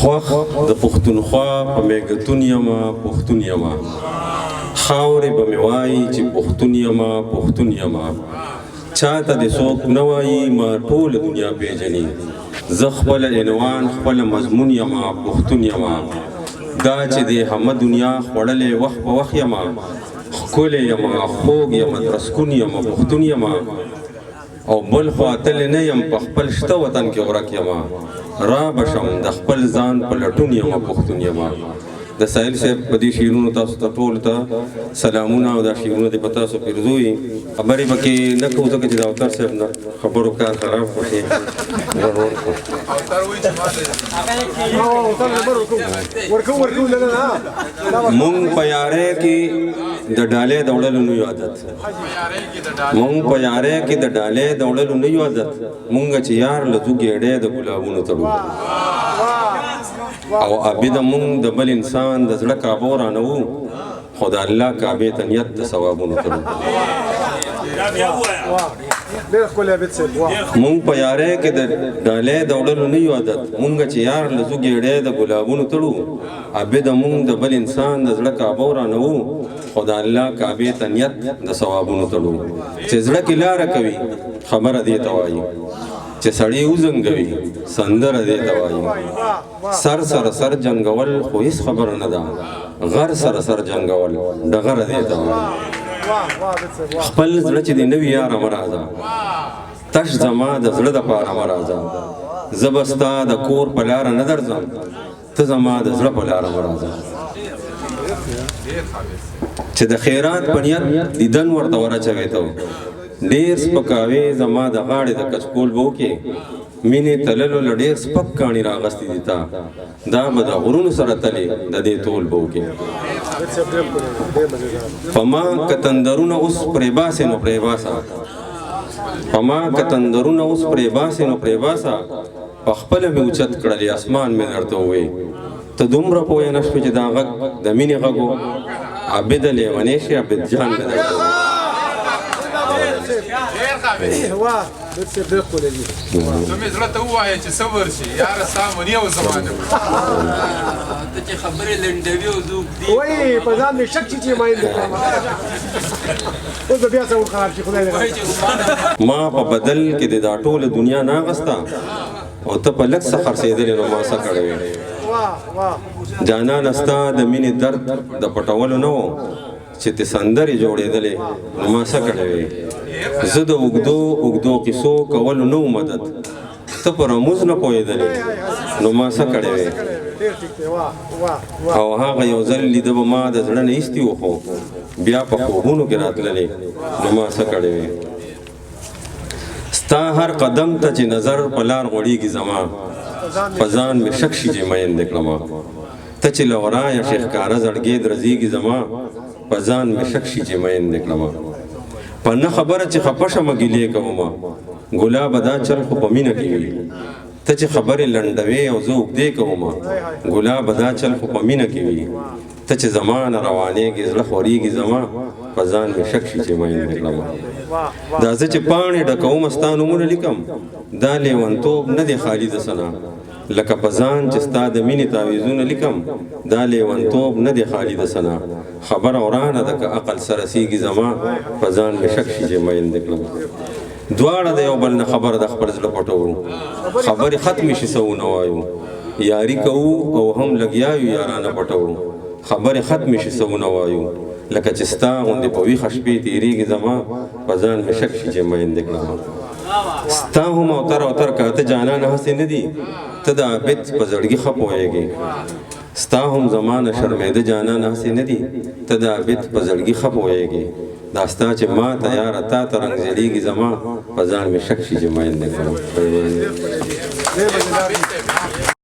خوخ د پښتونخوا په میږتون یمه پښتون یمه خاورې به مې وایي چې پښتون یمه پښتون یمه چاته دې څوک نه وایي ما ټوله دنیا پیژني زه خپله عنوان خپله مضمون یمه پښتون یمه دا چې دې همه دنیا خوړلې وخت په وخت یمه ښکلی یمه خوږ یمه درسکون یمه پښتون یمه او بل خوا تللی نه یم په خپل شته وطن کې ورک یمه را بشم د خپل ځان په لټون یمه پښتون یمه د ساحل صاحب په دې شعرونو تاسو ته ټولو ته سلامونه او دا شعرونه دې په تاسو پیرزوي خبرې به کې نه کوو ځکه چې د اوتر صاحب نه خبرو کار خراب خوښي مونږ په یارۍ کې د ډالۍ د وړلو نه یو عادت مونږ په یارۍ کې د ډالۍ د وړلو نه یو عادت مونږ چې یار له ځو ګېډۍ د ګلابونو تړو او عبید مونږ د بل انسان د زړه کعبه رانهو خو د الله کعبې ته نیت د ثوابونو تړو مونږ په یارۍ کې د ډالۍ د وړلو نه یو عادت مونږ چې یار له ځو ګېډۍ د ګلابونو تړو عبید مونږ د بل انسان د زړه کعبه رانهو خو د الله کعبې ته نیت د ثوابونو تړو چې زړه کې لاره کوي خبره دې ته وایي چې سړی وزنګوي سندره دې ته وایي سر سره سر جنګول خو هیڅ خبره نه ده غر سره سر جنګول ډغره دې ته وایي خپل زړه چې دې نه وي یاره مه راځه تش زما د زړه دپاره مه راځه زه به ستا د کور په لاره نه درځم ته زما د زړه په لاره مه راځه چې د خیرات په نیت دیدن ورته ورچوي ته ډېر سپکاوې زما د غاړې د کچکول به وکې مینې تللو له ډېر سپک کاڼي راغستې دي تا دا به د غرونو سره تلې د دې تول به وکې په ما که تندرونه اوس پرې باسې نو پرې باسه په ما که تندرونه اوس پرې باسې نو پرې باسه په خپله مې اوچت کړلې اسمان مې درته ووې ته دومره پوهه نه شوې چې دا غږ د مینې غږ و عبد لیونی شي عبد جان مې درته ووې زمې زړه ته ووایه چې صبر شي یاره ستا مني او زمانه ته چې خبرې لنډوي او زه اوږدې وایي په ځان مې شک شي چې مایل اوس به بیا څه وخراب شي خدای دې ما په بدل کې د دا ټوله دنیا نه اغسته او ته په لږ څه خرڅېدلې نو ما څه کړی وې جانانه ستا د مینې درد د پټولو نه و چې ته سندرې جوړېدلې نو ما څه کړی وې زه د اوږدو قصو کولو نه مدد ته په رموز نه پوهېدلې نو ما څه کړی وې او هغه یو ځل لیده به ما د زړه نه ایستي و خو بیا په خوبونو کې راتللې نو ما څه کړی وې ستا هر قدم ته چې نظر په لار غوړېږي زما په ځان مې شک شي چې مین دې کړمه ته چې له ورایه ښېښکاره زړګې درځېږي زما په ځان مې شک شي چې مین دې کړمه په نه خبره چې خفه شمه ګیلې کومه ګلابه دا چل خو په مینه کې وي ته چې خبرې لنډوې او زه اوږدې کومه ګلابه دا چل خو په مینه کې وي ته چې زما نه روانېږي زړه خورېږي زما په ځان مې شک شي چې مین دې کړمه دا زه چې پاڼې ډکوم ستا نومونه لیکم دا لیونتوب نه دی خالي د ثنا لکه په ځان چې ستا د مینې تعویذونه لیکم دا لیونتوب نه دی خالي د ثنا خبره ورانه ده که عقل سره سیږي زما په ځان مې شک شي چې مین دې کړم دواړه د یو بل نه خبره د خپل زړه پټوو خبرې ختمې شي څه ونه وایو یاري کوو او هم لګیا یو یارانه پټوو خبرې ختمې شي څه ونه وایو لکه چې ستا غوندې په ویښه شپې تېرېږي زما په ځان مې شک شي چې مین دې کړم ستا هم اوتر که ته جانانه هسې نه دي ته د عابد په زړګي ښه پوهېږې ستا هم زما نه شرمېده جانانه هسې نه دي ته د عابد په زړګي ښه پوهېږې دا ستا چې ما ته یاره تا ته رنګ زیړېږي زما په ځان مې شک شي چې مین دې کړم